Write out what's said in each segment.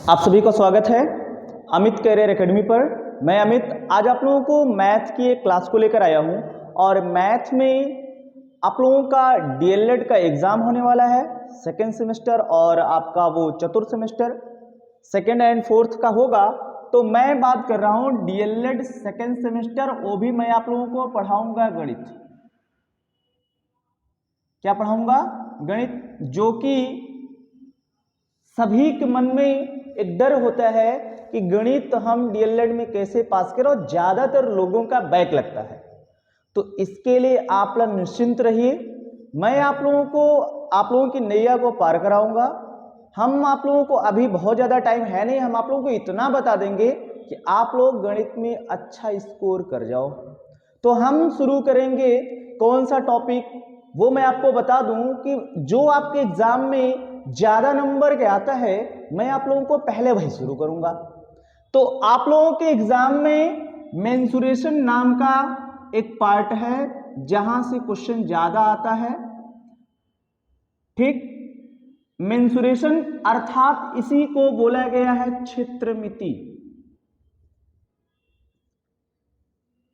आप सभी का स्वागत है अमित कैरियर एकेडमी पर। मैं अमित आज आप लोगों को मैथ की एक क्लास को लेकर आया हूं और मैथ में आप लोगों का डीएलएड का एग्ज़ाम होने वाला है सेकेंड सेमेस्टर और आपका वो चतुर्थ सेमेस्टर सेकेंड एंड फोर्थ का होगा। तो मैं बात कर रहा हूं डीएलएड सेकेंड सेमेस्टर, वो भी मैं आप लोगों को पढ़ाऊँगा गणित। क्या पढ़ाऊँगा? गणित, जो कि सभी के मन में एक डर होता है कि गणित हम डीएलएड में कैसे पास करें और ज़्यादातर लोगों का बैक लगता है। तो इसके लिए आप लोग निश्चिंत रहिए, मैं आप लोगों की नैया को पार कराऊंगा। हम आप लोगों को अभी बहुत ज़्यादा टाइम है नहीं, हम आप लोगों को इतना बता देंगे कि आप लोग गणित में अच्छा स्कोर कर जाओ। तो हम शुरू करेंगे कौन सा टॉपिक, वो मैं आपको बता दूं कि जो आपके एग्जाम में ज़्यादा नंबर के आता है मैं आप लोगों को पहले वही शुरू करूंगा। तो आप लोगों के एग्जाम में मेंसुरेशन नाम का एक पार्ट है जहां से क्वेश्चन ज़्यादा आता है। ठीक, मेंसुरेशन अर्थात इसी को बोला गया है क्षेत्रमिति।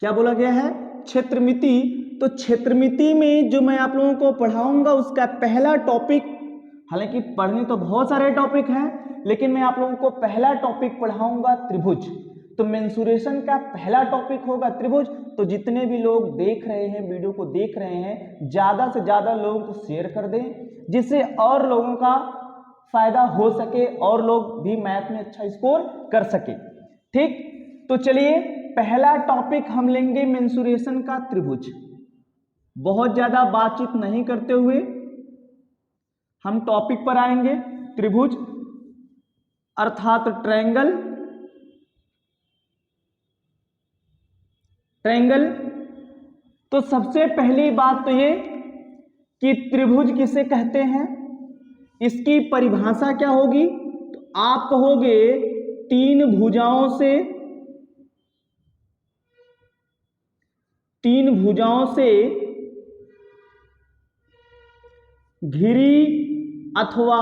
क्या बोला गया है? क्षेत्रमिति। तो क्षेत्रमिति में जो मैं आप लोगों को पढ़ाऊंगा उसका पहला टॉपिक, हालांकि पढ़ने तो बहुत सारे टॉपिक हैं लेकिन मैं आप लोगों को पहला टॉपिक पढ़ाऊंगा त्रिभुज। तो मेंसुरेशन का पहला टॉपिक होगा त्रिभुज। तो जितने भी लोग देख रहे हैं, वीडियो को देख रहे हैं, ज़्यादा से ज़्यादा लोगों को शेयर कर दें जिससे और लोगों का फायदा हो सके और लोग भी मैथ में अच्छा स्कोर कर सके। ठीक, तो चलिए पहला टॉपिक हम लेंगे मेंसुरेशन का त्रिभुज। बहुत ज़्यादा बातचीत नहीं करते हुए हम टॉपिक पर आएंगे। त्रिभुज अर्थात ट्रायंगल। ट्रायंगल, तो सबसे पहली बात तो ये कि त्रिभुज किसे कहते हैं, इसकी परिभाषा क्या होगी? तो आप कहोगे तीन भुजाओं से घिरी अथवा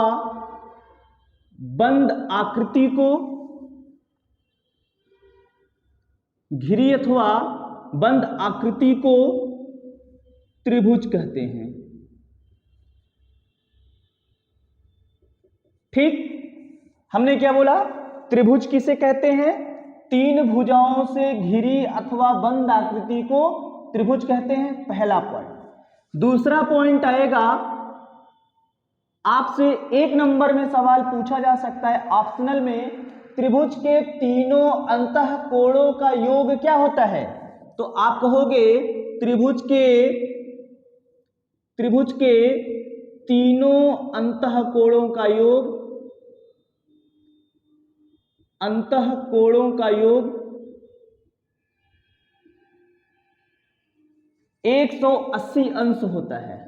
बंद आकृति को, घिरी अथवा बंद आकृति को त्रिभुज कहते हैं। ठीक, हमने क्या बोला? त्रिभुज किसे कहते हैं? तीन भुजाओं से घिरी अथवा बंद आकृति को त्रिभुज कहते हैं, पहला पॉइंट। दूसरा पॉइंट आएगा, आपसे एक नंबर में सवाल पूछा जा सकता है ऑप्शनल में, त्रिभुज के तीनों अंतःकोणों का योग क्या होता है? तो आप कहोगे त्रिभुज के तीनों अंतःकोणों का योग, अंतःकोणों का योग 180 अंश होता है।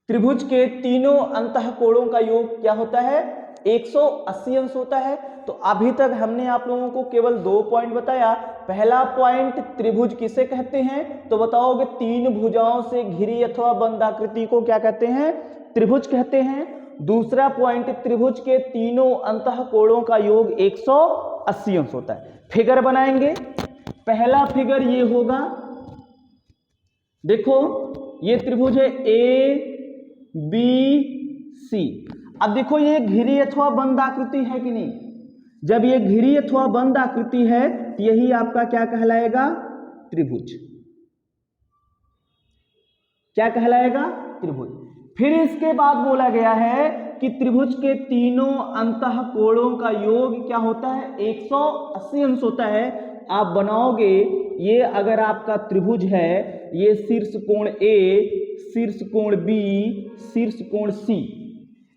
त्रिभुज के तीनों अंतःकोणों का योग क्या होता है? 180 अंश होता है। तो अभी तक हमने आप लोगों को केवल 2 पॉइंट बताया। पहला पॉइंट त्रिभुज किसे कहते हैं, तो बताओगे तीन भुजाओं से घिरी अथवा बंद आकृति को क्या कहते हैं? त्रिभुज कहते हैं। दूसरा पॉइंट, त्रिभुज के तीनों अंतःकोणों का योग 180 अंश होता है। फिगर बनाएंगे। पहला फिगर ये होगा, देखो ये त्रिभुज है ए बी सी। अब देखो ये घिरी अथवा बंद आकृति है कि नहीं? जब ये घिरी अथवा बंद आकृति है तो यही आपका क्या कहलाएगा? त्रिभुज। क्या कहलाएगा? त्रिभुज। फिर इसके बाद बोला गया है कि त्रिभुज के तीनों अंतःकोणों का योग क्या होता है? 180 अंश होता है। आप बनाओगे, ये अगर आपका त्रिभुज है, ये शीर्ष कोण ए, शीर्ष कोण बी, शीर्ष कोण सी,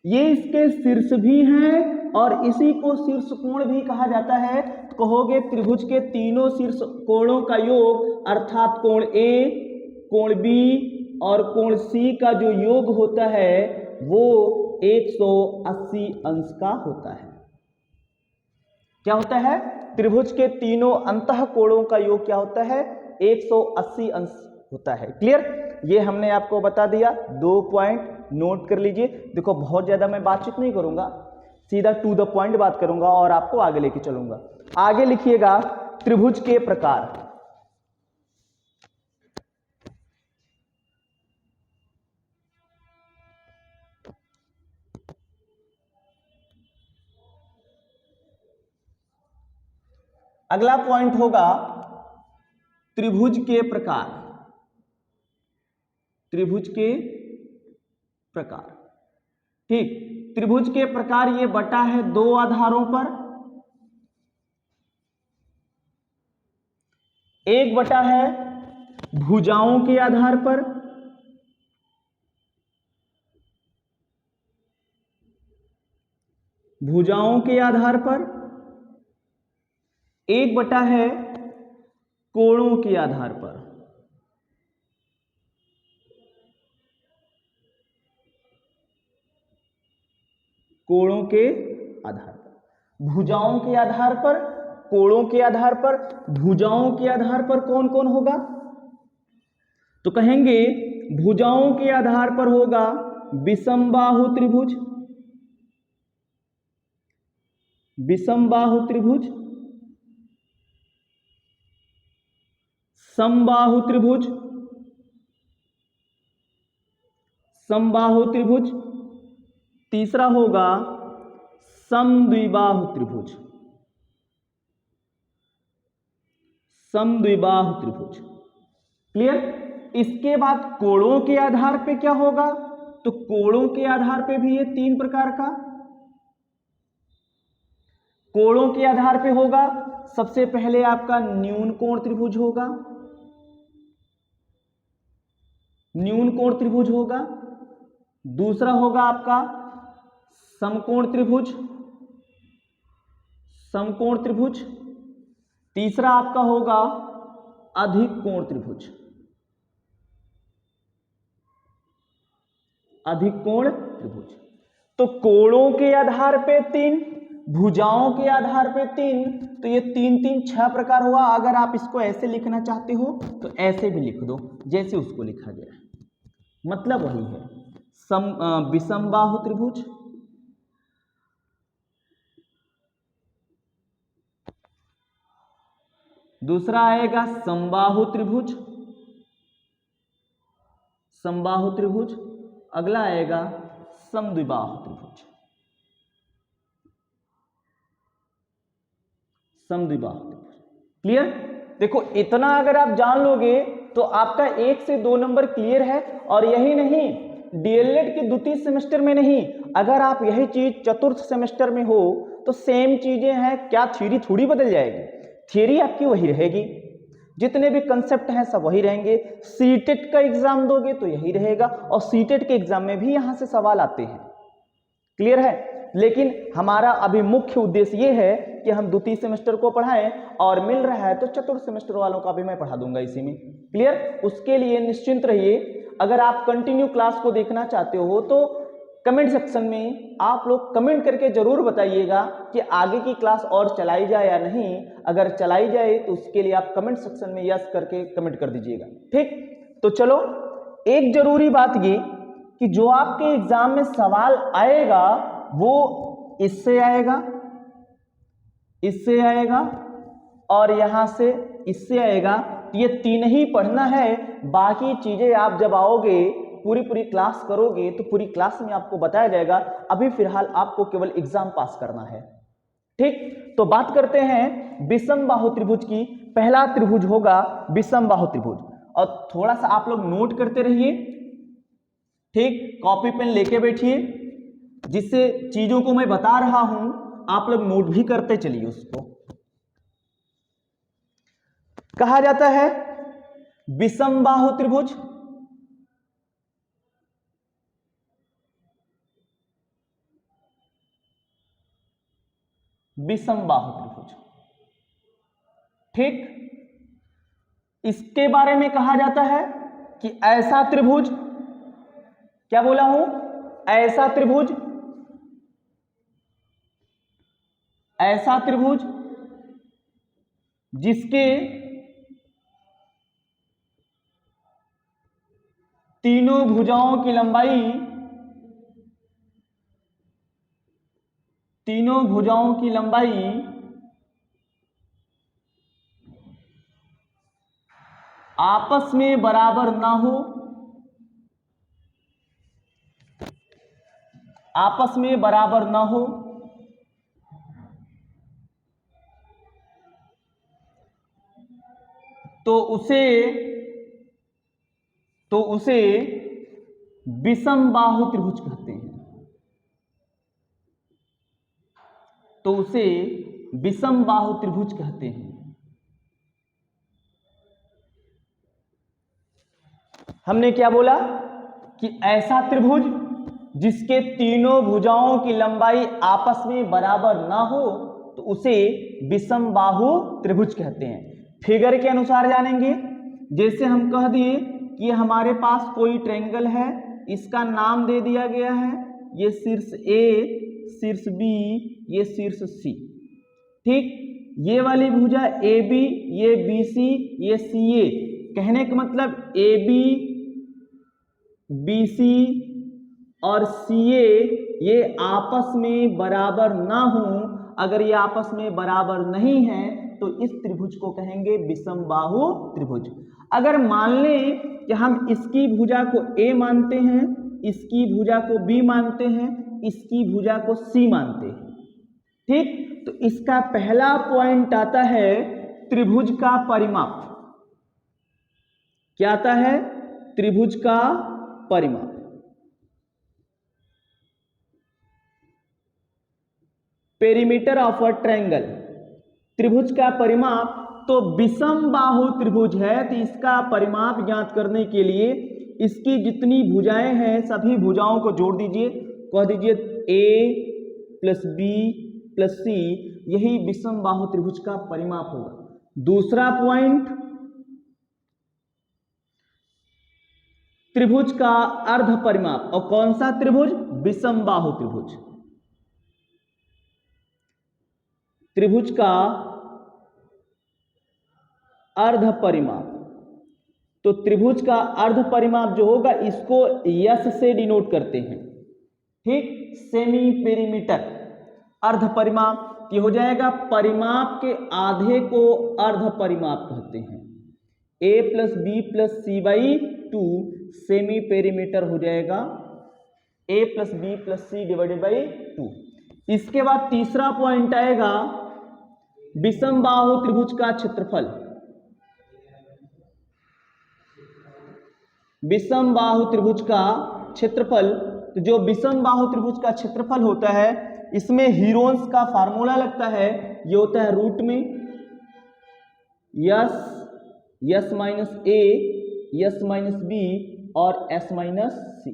ये इसके शीर्ष भी हैं और इसी को शीर्ष कोण भी कहा जाता है। तो कहोगे त्रिभुज के तीनों शीर्ष कोणों का योग अर्थात कोण ए, कोण बी और कोण सी का जो योग होता है वो 180 अंश का होता है। क्या होता है? त्रिभुज के तीनों अंतःकोणों का योग क्या होता है? 180 अंश होता है। क्लियर? ये हमने आपको बता दिया, 2 पॉइंट नोट कर लीजिए। देखो बहुत ज्यादा मैं बातचीत नहीं करूंगा, सीधा टू द पॉइंट बात करूंगा और आपको आगे लेके चलूंगा। आगे लिखिएगा त्रिभुज के प्रकार। अगला पॉइंट होगा त्रिभुज के प्रकार। त्रिभुज के प्रकार, ठीक। त्रिभुज के प्रकार ये बटा है 2 आधारों पर। एक बटा है भुजाओं के आधार पर, भुजाओं के आधार पर। एक बटा है कोणों के आधार पर। कोणों के आधार पर, भुजाओं के आधार पर, कोणों के आधार पर। भुजाओं के आधार पर कौन कौन होगा? तो कहेंगे भुजाओं के आधार पर होगा विषमबाहु त्रिभुज, विषमबाहु त्रिभुज, समबाहु त्रिभुज, समबाहु त्रिभुज। तीसरा होगा समद्विबाहु त्रिभुज, समद्विबाहु त्रिभुज। क्लियर? इसके बाद कोणों के आधार पे क्या होगा? तो कोणों के आधार पे भी ये 3 प्रकार का। कोणों के आधार पे होगा सबसे पहले आपका न्यून कोण त्रिभुज होगा, न्यून कोण त्रिभुज होगा। दूसरा होगा आपका समकोण त्रिभुज, समकोण त्रिभुज। तीसरा आपका होगा अधिक कोण त्रिभुज, अधिक कोण त्रिभुज। तो कोणों के आधार पे 3, भुजाओं के आधार पे 3, तो ये 3 3 6 प्रकार हुआ। अगर आप इसको ऐसे लिखना चाहते हो तो ऐसे भी लिख दो जैसे उसको लिखा गया है, मतलब वही है। विषमबाहु त्रिभुज, दूसरा आएगा समबाहु त्रिभुज, समबाहु त्रिभुज। अगला आएगा समद्विबाहु त्रिभुज, समद्विबाहु त्रिभुज। क्लियर? देखो इतना अगर आप जान लोगे तो आपका 1 से 2 नंबर क्लियर है। और यही नहीं, डीएलएड के द्वितीय सेमेस्टर में नहीं, अगर आप यही चीज चतुर्थ सेमेस्टर में हो तो सेम चीजें हैं। क्या थ्योरी थोड़ी बदल जाएगी? थ्योरी आपकी वही रहेगी, जितने भी कंसेप्ट हैं सब वही रहेंगे। सीटेट का एग्जाम दोगे तो यही रहेगा, और सीटेट के एग्जाम में भी यहां से सवाल आते हैं। क्लियर है? लेकिन हमारा अभी मुख्य उद्देश्य ये है कि हम द्वितीय सेमेस्टर को पढ़ाएं, और मिल रहा है तो चतुर्थ सेमेस्टर वालों का भी मैं पढ़ा दूंगा इसी में। क्लियर? उसके लिए निश्चिंत रहिए। अगर आप कंटिन्यू क्लास को देखना चाहते हो तो कमेंट सेक्शन में आप लोग कमेंट करके जरूर बताइएगा कि आगे की क्लास और चलाई जाए या नहीं। अगर चलाई जाए तो उसके लिए आप कमेंट सेक्शन में यस करके कमेंट कर दीजिएगा। ठीक, तो चलो, एक जरूरी बात ये कि जो आपके एग्जाम में सवाल आएगा वो इससे आएगा, इससे आएगा और यहां से इससे आएगा। ये 3 ही पढ़ना है। बाकी चीजें आप जब आओगे पूरी क्लास करोगे तो पूरी क्लास में आपको बताया जाएगा। अभी फिलहाल आपको केवल एग्जाम पास करना है। ठीक, तो बात करते हैं विषमबाहु त्रिभुज की। पहला त्रिभुज होगा विषमबाहु त्रिभुज, और थोड़ा सा आप लोग नोट करते रहिए। ठीक, कॉपी पेन लेके बैठिए, जिससे चीजों को मैं बता रहा हूं आप लोग नोट भी करते चलिए। उसको कहा जाता है विषमबाहु त्रिभुज। विषमबाहु त्रिभुज, ठीक। इसके बारे में कहा जाता है कि ऐसा त्रिभुज, क्या बोला हूं? ऐसा त्रिभुज, ऐसा त्रिभुज जिसके तीनों भुजाओं की लंबाई, तीनों भुजाओं की लंबाई आपस में बराबर ना हो, आपस में बराबर ना हो तो उसे विषम बाहु त्रिभुज कहते हैं। तो उसे विषम बाहु त्रिभुज कहते हैं। हमने क्या बोला कि ऐसा त्रिभुज जिसके तीनों भुजाओं की लंबाई आपस में बराबर ना हो तो उसे विषम बाहु त्रिभुज कहते हैं। फिगर के अनुसार जानेंगे। जैसे हम कह दिए कि हमारे पास कोई ट्रायंगल है, इसका नाम दे दिया गया है, ये शीर्ष ए, शीर्ष बी, ये शीर्ष सी। ठीक, ये वाली भुजा ए बी, ये बी सी, ये सी ए। कहने का मतलब ए बी, बी सी और सी ए ये आपस में बराबर ना हो। अगर ये आपस में बराबर नहीं है तो इस त्रिभुज को कहेंगे विषम बाहु त्रिभुज। अगर मान लें कि हम इसकी भुजा को ए मानते हैं, इसकी भुजा को बी मानते हैं, इसकी भुजा को सी मानते हैं, ठीक, तो इसका पहला पॉइंट आता है त्रिभुज का परिमाप। क्या आता है? त्रिभुज का परिमाप। पेरीमीटर ऑफ अ ट्रायंगल, त्रिभुज का परिमाप। तो विषम बाहु त्रिभुज है तो इसका परिमाप ज्ञात करने के लिए इसकी जितनी भुजाएं हैं सभी भुजाओं को जोड़ दीजिए, कह दीजिए ए प्लस बी प्लस सी, यही विषम बाहु त्रिभुज का परिमाप होगा। दूसरा पॉइंट, त्रिभुज का अर्ध परिमाप। और कौन सा त्रिभुज? विषम बाहु त्रिभुज। त्रिभुज का अर्ध परिमाप। तो त्रिभुज का अर्ध परिमाप जो होगा इसको यस से डिनोट करते हैं, ठीक, सेमी पेरीमीटर। अर्ध परिमाप ये हो जाएगा, परिमाप के आधे को अर्ध परिमाप कहते हैं। A plus B plus C by 2 semi perimeter हो जाएगा, A plus B plus C divided by 2। इसके बाद तीसरा पॉइंट आएगा विषम बाहु त्रिभुज का क्षेत्रफल। विषम बाहु त्रिभुज का क्षेत्रफल, तो जो विषम बाहु त्रिभुज का क्षेत्रफल होता है इसमें हीरोन्स का फार्मूला लगता है। ये होता है रूट में yes, S minus A, S minus B और एस माइनस सी।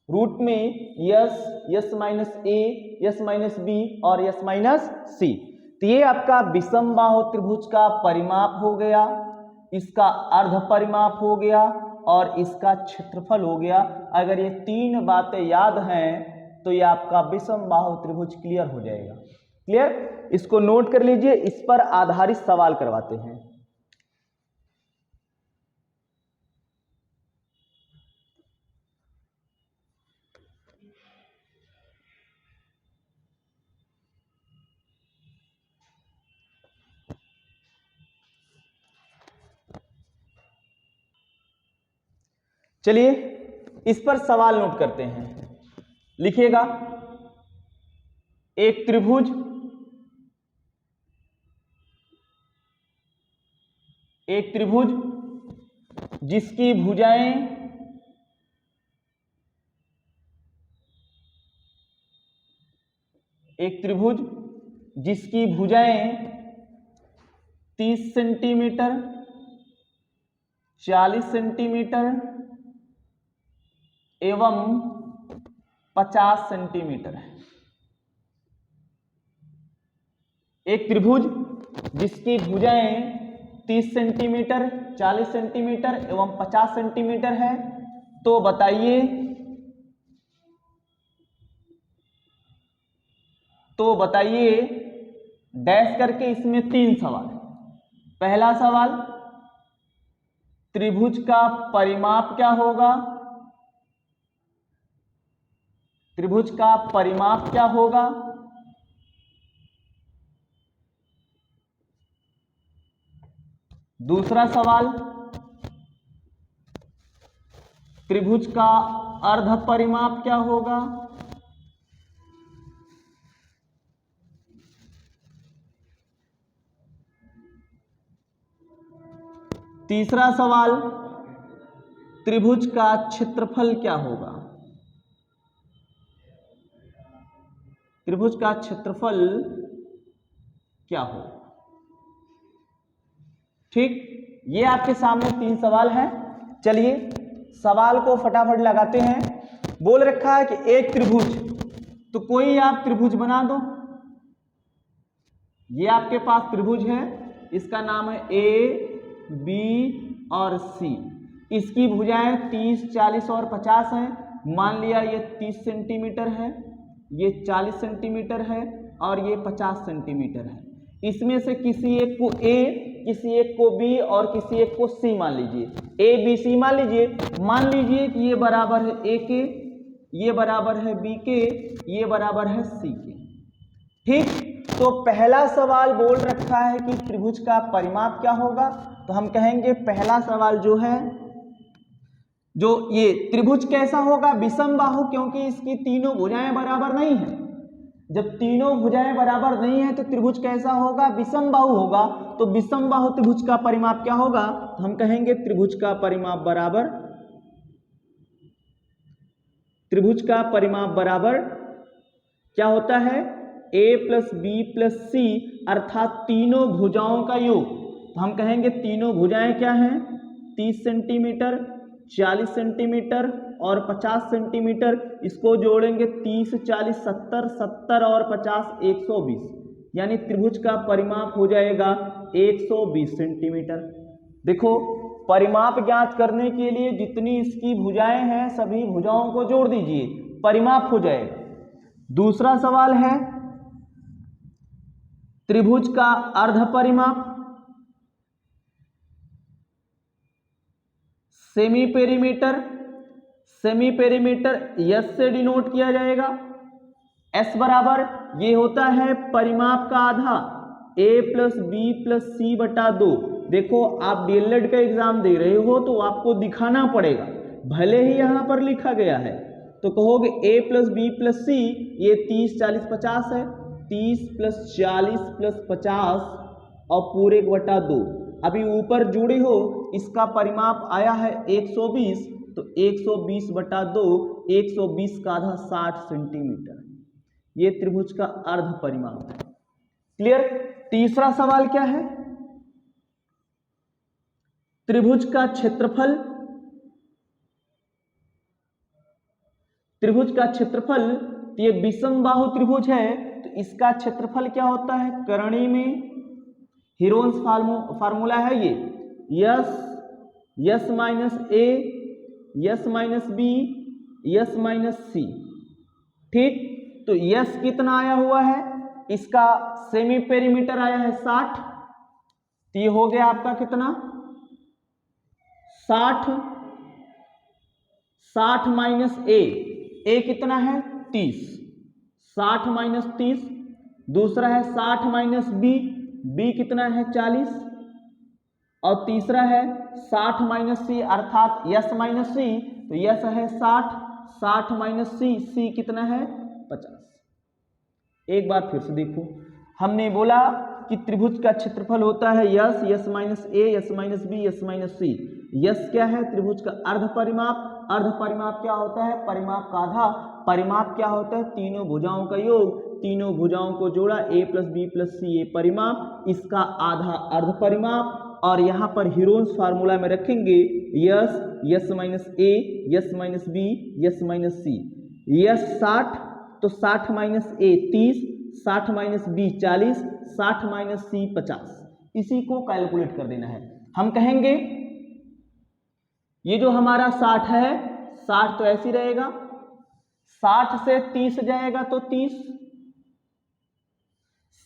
रूट में yes, S minus A, S minus B और यस माइनस सी। तो ये आपका विषम बाहु त्रिभुज का परिमाप हो गया, इसका अर्ध परिमाप हो गया और इसका क्षेत्रफल हो गया। अगर ये तीन बातें याद हैं तो ये आपका विषम बाहु त्रिभुज क्लियर हो जाएगा। क्लियर? इसको नोट कर लीजिए, इस पर आधारित सवाल करवाते हैं। चलिए इस पर सवाल नोट करते हैं। लिखिएगा, एक त्रिभुज, एक त्रिभुज जिसकी भुजाएं एक त्रिभुज जिसकी भुजाएं 30 सेंटीमीटर, 40 सेंटीमीटर एवं 50 सेंटीमीटर है। एक त्रिभुज जिसकी भुजाएं 30 सेंटीमीटर, 40 सेंटीमीटर एवं 50 सेंटीमीटर है, तो बताइए डैश करके इसमें तीन सवाल है। पहला सवाल, त्रिभुज का परिमाप क्या होगा? त्रिभुज का परिमाप क्या होगा? दूसरा सवाल, त्रिभुज का अर्ध परिमाप क्या होगा? तीसरा सवाल, त्रिभुज का क्षेत्रफल क्या होगा? त्रिभुज का क्षेत्रफल क्या होगा? ठीक, ये आपके सामने 3 सवाल हैं। चलिए सवाल को फटाफट लगाते हैं। बोल रखा है कि एक त्रिभुज, तो कोई आप त्रिभुज बना दो। ये आपके पास त्रिभुज है, इसका नाम है ए, बी और सी। इसकी भुजाएं 30, 40 और 50 हैं। मान लिया ये 30 सेंटीमीटर है, ये 40 सेंटीमीटर है और ये 50 सेंटीमीटर है। इसमें से किसी एक को ए, किसी एक को बी और किसी एक को सी मान लीजिए। ए बी सी मान लीजिए। मान लीजिए कि ये बराबर है ए के, ये बराबर है बी के, ये बराबर है सी के। ठीक, तो पहला सवाल बोल रखा है कि त्रिभुज का परिमाप क्या होगा। तो हम कहेंगे पहला सवाल जो है, जो ये त्रिभुज कैसा होगा? विषम बाहु, क्योंकि इसकी तीनों भुजाएं बराबर नहीं है। जब तीनों भुजाएं बराबर नहीं है तो त्रिभुज कैसा होगा? विषम बाहु होगा। तो विषम बाहु त्रिभुज का परिमाप क्या होगा? तो हम कहेंगे त्रिभुज का परिमाप बराबर, त्रिभुज का परिमाप बराबर क्या होता है? a प्लस बी प्लस सी, अर्थात तीनों भुजाओं का योग। तो हम कहेंगे तीनों भुजाएं क्या हैं? 30 सेंटीमीटर, 40 सेंटीमीटर और 50 सेंटीमीटर। इसको जोड़ेंगे 30, 40, 70, 70 और 50, 120। यानी त्रिभुज का परिमाप हो जाएगा 120 सेंटीमीटर। देखो, परिमाप ज्ञात करने के लिए जितनी इसकी भुजाएं हैं सभी भुजाओं को जोड़ दीजिए, परिमाप हो जाएगा। दूसरा सवाल है त्रिभुज का अर्ध परिमाप, semi perimeter. Semi perimeter yes से डिनोट किया जाएगा। एस बराबर ये होता है परिमाप का आधा, ए प्लस बी प्लस सी बटा 2। देखो, आप डीएलएड का एग्जाम दे रहे हो तो आपको दिखाना पड़ेगा, भले ही यहां पर लिखा गया है। तो कहोगे ए प्लस बी प्लस सी, ये 30, 40, 50 है। 30 प्लस 40 प्लस 50 और पूरे बटा 2। अभी ऊपर जुड़े हो, इसका परिमाप आया है 120। तो 120 बटा 2, 120 का आधा 60 सेंटीमीटर। ये त्रिभुज का अर्ध परिमाप है। क्लियर? तीसरा सवाल क्या है? त्रिभुज का क्षेत्रफल। त्रिभुज का क्षेत्रफल, ये विषम बाहु त्रिभुज है तो इसका क्षेत्रफल क्या होता है? करणी में हीरोन्स फार्मूला है ये, S, S minus A, S minus B, S minus C. ठीक, तो यस कितना आया हुआ है? इसका सेमी पेरीमीटर आया है 60। तो ये हो गया आपका कितना? 60। 60 माइनस ए कितना है? 30। 60 माइनस 30। दूसरा है 60 माइनस बी कितना है? 40। और तीसरा है 60 माइनस सी, अर्थात यस माइनस सी। तो यस है 60, 60 माइनस सी कितना है? 50। एक बार फिर से देखो, हमने बोला कि त्रिभुज का क्षेत्रफल होता है S, S minus A, S minus B, S minus C. S क्या है? त्रिभुज का अर्ध परिमाप। अर्ध परिमाप क्या होता है? परिमाप का आधा। परिमाप क्या होता है? तीनों भुजाओं का योग। तीनों भुजाओं को जोड़ा, ए प्लस बी प्लस सी, ये परिमाप। इसका आधा अर्ध परिमाप। और यहाँ पर हीरोन्स फार्मूला में रखेंगे S, S minus A, S minus B, S minus C. S 60, तो 60 minus A 30, 60 minus B 40, 60 minus C 50। इसी को कैलकुलेट कर देना है। हम कहेंगे ये जो हमारा 60 है, 60 तो ऐसी रहेगा, 60 से 30 जाएगा तो 30,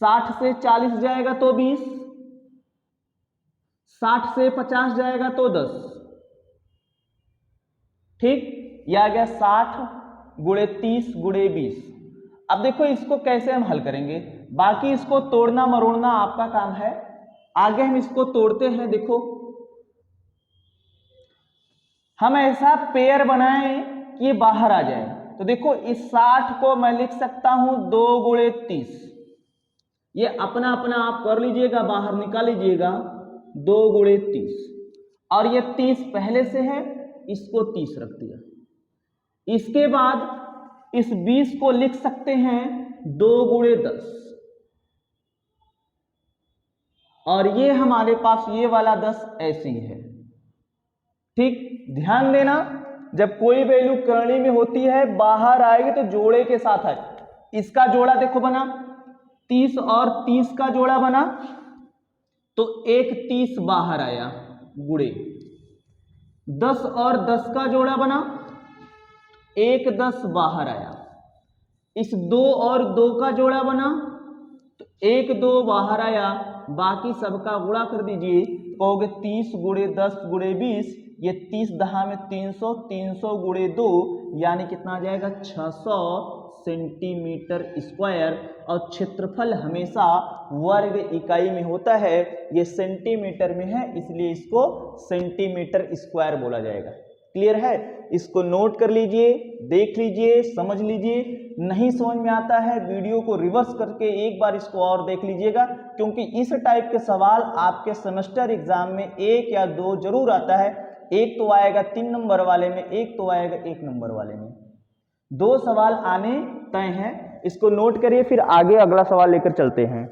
60 से 40 जाएगा तो 20, 60 से 50 जाएगा तो 10, ठीक, ये आ गया 60 गुणे 30 गुणे 20। अब देखो इसको कैसे हम हल करेंगे, बाकी इसको तोड़ना मरोड़ना आपका काम है। आगे हम इसको तोड़ते हैं। देखो हम ऐसा पेयर बनाएं कि ये बाहर आ जाए। तो देखो इस 60 को मैं लिख सकता हूं 2 गुणे 30, ये अपना अपना आप कर लीजिएगा, बाहर निकाल लीजिएगा, 2 गुणे 30, और ये 30 पहले से है, इसको 30 रख दिया। इसके बाद इस 20 को लिख सकते हैं 2 गुणे 10, और ये हमारे पास ये वाला 10 ऐसी है, ठीक। ध्यान देना, जब कोई वैल्यू करनी में होती है बाहर आएगी तो जोड़े के साथ है। इसका जोड़ा देखो बना 30 और 30 का जोड़ा बना तो एक 30 बाहर आया, गुणे 10 और 10 का जोड़ा बना, एक 10 बाहर आया। इस 2 और 2 का जोड़ा बना तो एक 2 बाहर आया, बाकी सबका गुणा कर दीजिए, कहोगे 30 गुणे 10 गुणे 20, ये 30 दहा में 300, 300 गुणे 2 यानी कितना आ जाएगा 600 सेंटीमीटर स्क्वायर। और क्षेत्रफल हमेशा वर्ग इकाई में होता है, ये सेंटीमीटर में है, इसलिए इसको सेंटीमीटर स्क्वायर बोला जाएगा। क्लियर है? इसको नोट कर लीजिए, देख लीजिए, समझ लीजिए। नहीं समझ में आता है वीडियो को रिवर्स करके एक बार इसको और देख लीजिएगा, क्योंकि इस टाइप के सवाल आपके सेमेस्टर एग्जाम में 1 या 2 जरूर आता है। एक तो आएगा 3 नंबर वाले में, एक तो आएगा 1 नंबर वाले में, 2 सवाल आने तय हैं। इसको नोट करिए, फिर आगे अगला सवाल लेकर चलते हैं।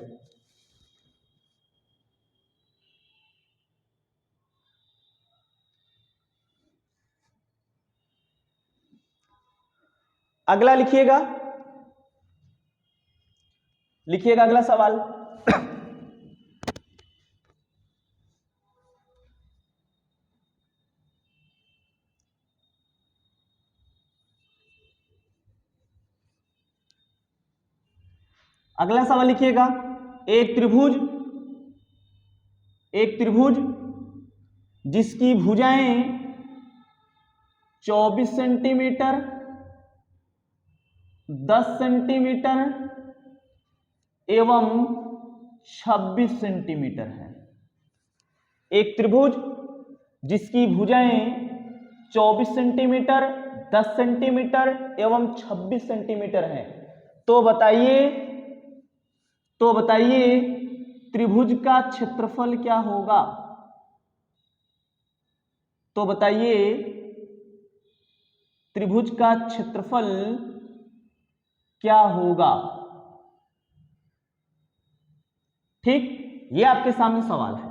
अगला लिखिएगा, लिखिएगा अगला सवाल। अगला सवाल लिखिएगा, एक त्रिभुज जिसकी भुजाएं 24 सेंटीमीटर, 10 सेंटीमीटर एवं 26 सेंटीमीटर है। एक त्रिभुज जिसकी भुजाएं 24 सेंटीमीटर, 10 सेंटीमीटर एवं 26 सेंटीमीटर है। तो बताइए त्रिभुज का क्षेत्रफल क्या होगा? तो बताइए त्रिभुज का क्षेत्रफल क्या होगा? ठीक, ये आपके सामने सवाल है।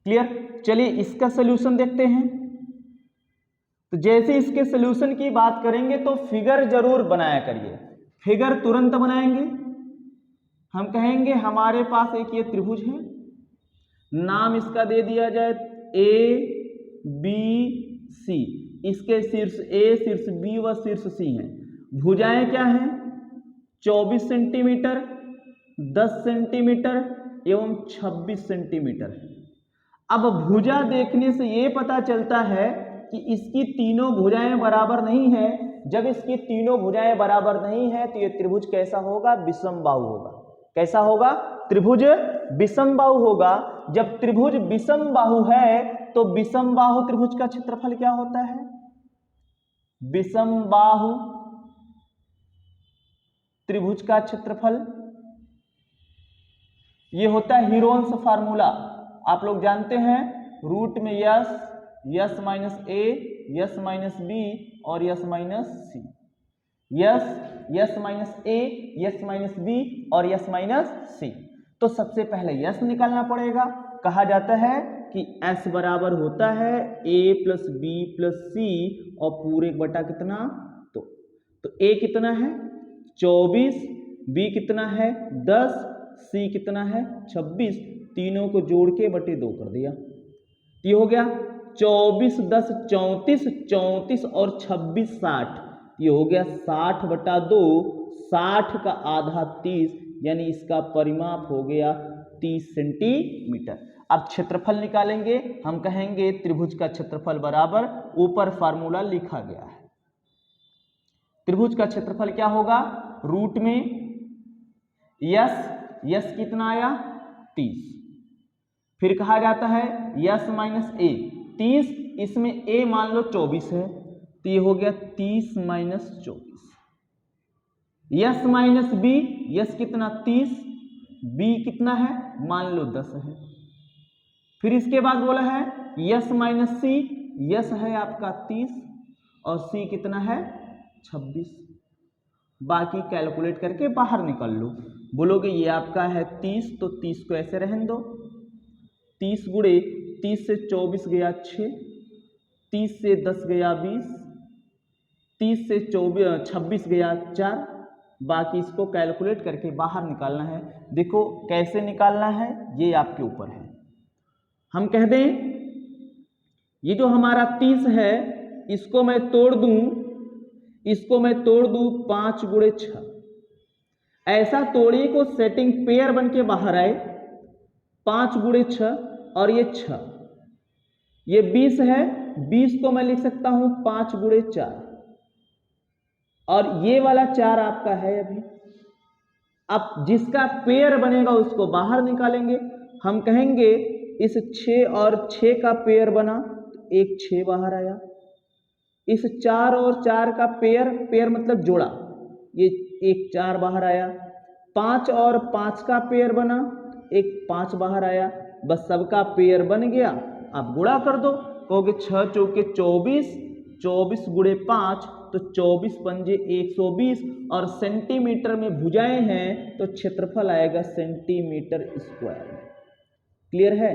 क्लियर? चलिए इसका सलूशन देखते हैं। तो जैसे इसके सलूशन की बात करेंगे तो फिगर जरूर बनाया करिए। फिगर तुरंत बनाएंगे। हम कहेंगे हमारे पास एक ये त्रिभुज है, नाम इसका दे दिया जाए ABC। इसके शीर्ष A, शीर्ष B व शीर्ष C हैं। भुजाएं क्या हैं? 24 सेंटीमीटर, 10 सेंटीमीटर एवं 26 सेंटीमीटर। अब भुजा देखने से ये पता चलता है कि इसकी तीनों भुजाएं बराबर नहीं है। जब इसकी तीनों भुजाएं बराबर नहीं है तो ये त्रिभुज कैसा होगा? विषमबाहु होगा। कैसा होगा? त्रिभुज विषमबाहु होगा। जब त्रिभुज विषमबाहु है तो विषमबाहु त्रिभुज का क्षेत्रफल क्या होता है? विषमबाहु त्रिभुज का क्षेत्रफल ये होता है हीरोन्स फार्मूला, आप लोग जानते हैं। रूट में yes minus A, S minus B और yes minus C. Yes minus A, S minus B और यस माइनस सी। तो सबसे पहले यस निकालना पड़ेगा। कहा जाता है कि एस बराबर होता है ए प्लस बी प्लस सी और पूरे बटा कितना? तो ए कितना है? 24, बी कितना है? 10, सी कितना है? 26। तीनों को जोड़ के बटे 2 कर दिया। ये हो गया 24 10 34, 34 और 26 60। ये हो गया 60 बटा 2, 60 का आधा 30, यानी इसका परिमाप हो गया 30 सेंटीमीटर। अब क्षेत्रफल निकालेंगे, हम कहेंगे त्रिभुज का क्षेत्रफल बराबर, ऊपर फार्मूला लिखा गया है, त्रिभुज का क्षेत्रफल क्या होगा, रूट में यस कितना आया 30, फिर कहा जाता है यस माइनस ए 30, इसमें ए मान लो 24 है तो ये हो गया 30 minus 24, S minus B, S कितना 30, बी कितना है मान लो 10 है, फिर इसके बाद बोला है यस माइनस सी, यस है आपका 30 और सी कितना है 26, बाकी कैलकुलेट करके बाहर निकाल लो। बोलोगे ये आपका है 30 तो 30 को ऐसे रहने दो, 30 गुणे 30 से 24 गया 6, 30 से 10 गया 20, 30 से 26 गया 4, बाकी इसको कैलकुलेट करके बाहर निकालना है। देखो कैसे निकालना है ये आपके ऊपर है। हम कह दें ये जो हमारा 30 है इसको मैं तोड़ दूं, इसको मैं तोड़ दूं 5 गुणे 6, ऐसा तोड़िए को सेटिंग पेयर बन के बाहर आए, 5 गुणे 6 और ये 6, ये 20 है, 20 को मैं लिख सकता हूं 5 गुणे 4 और ये वाला 4 आपका है अभी। अब जिसका पेयर बनेगा उसको बाहर निकालेंगे, हम कहेंगे इस 6 और 6 का पेयर बना तो एक 6 बाहर आया, इस 4 और 4 का पेयर मतलब जोड़ा, ये एक 4 बाहर आया, 5 और 5 का पेयर बना एक 5 बाहर आया, बस सबका पेयर बन गया। आप गुणा कर दो, कहोगे 6 चौके 24, 24 गुणे 5 तो 24 पंजे 120 और सेंटीमीटर में भुजाएं हैं तो क्षेत्रफल आएगा सेंटीमीटर स्क्वायर। क्लियर है?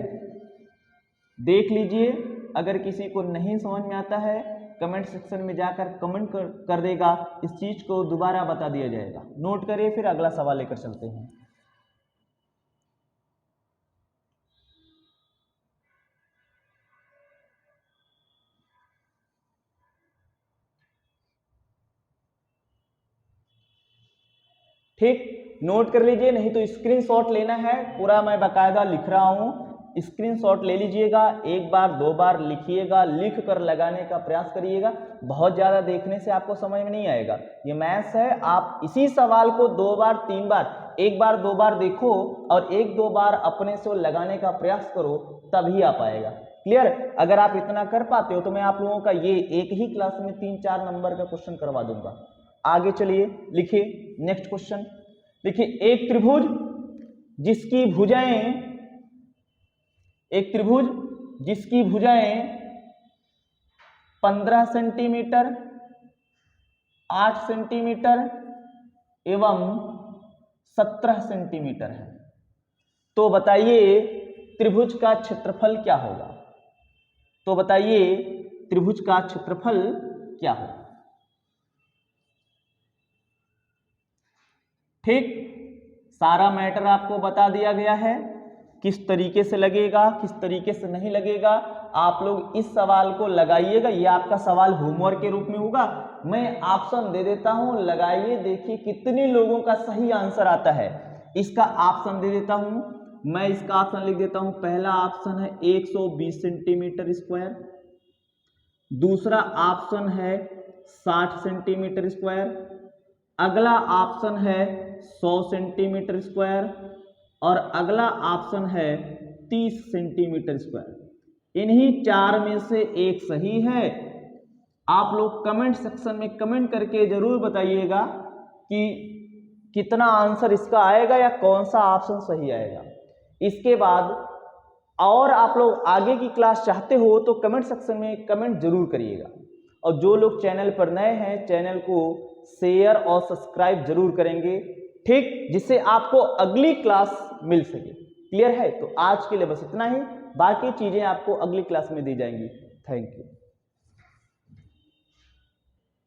देख लीजिए, अगर किसी को नहीं समझ में आता है कमेंट सेक्शन में जाकर कमेंट कर देगा, इस चीज को दोबारा बता दिया जाएगा। नोट करिए, फिर अगला सवाल लेकर चलते हैं। ठीक, नोट कर लीजिए, नहीं तो स्क्रीनशॉट लेना है, पूरा मैं बकायदा लिख रहा हूं, स्क्रीनशॉट ले लीजिएगा, एक बार 2 बार लिखिएगा, लिख कर लगाने का प्रयास करिएगा। बहुत ज़्यादा देखने से आपको समझ में नहीं आएगा, ये मैथ्स है। आप इसी सवाल को 2 बार 3 बार, एक बार 2 बार देखो और 1-2 बार अपने से लगाने का प्रयास करो, तभी आ पाएगा। क्लियर? अगर आप इतना कर पाते हो तो मैं आप लोगों का ये एक ही क्लास में 3-4 नंबर का क्वेश्चन करवा दूंगा। आगे चलिए, लिखिए नेक्स्ट क्वेश्चन। देखिए, एक त्रिभुज जिसकी भुजाएं 15 सेंटीमीटर, 8 सेंटीमीटर एवं 17 सेंटीमीटर है, तो बताइए त्रिभुज का क्षेत्रफल क्या होगा? तो बताइए त्रिभुज का क्षेत्रफल क्या होगा? ठीक, सारा मैटर आपको बता दिया गया है, किस तरीके से लगेगा किस तरीके से नहीं लगेगा। आप लोग इस सवाल को लगाइएगा, ये आपका सवाल होमवर्क के रूप में होगा। मैं ऑप्शन दे देता हूं, लगाइए, देखिए कितने लोगों का सही आंसर आता है। इसका ऑप्शन दे देता हूं, मैं इसका ऑप्शन लिख देता हूं। पहला ऑप्शन है 120 सेंटीमीटर स्क्वायर, दूसरा ऑप्शन है 60 सेंटीमीटर स्क्वायर, अगला ऑप्शन है 100 सेंटीमीटर स्क्वायर और अगला ऑप्शन है 30 सेंटीमीटर स्क्वायर। इन्हीं 4 में से एक सही है। आप लोग कमेंट सेक्शन में कमेंट करके जरूर बताइएगा कि कितना आंसर इसका आएगा या कौन सा ऑप्शन सही आएगा। इसके बाद और आप लोग आगे की क्लास चाहते हो तो कमेंट सेक्शन में कमेंट जरूर करिएगा, और जो लोग चैनल पर नए हैं चैनल को शेयर और सब्सक्राइब जरूर करेंगे, ठीक, जिससे आपको अगली क्लास मिल सके। क्लियर है? तो आज के लिए बस इतना ही, बाकी चीजें आपको अगली क्लास में दी जाएंगी। Thank you.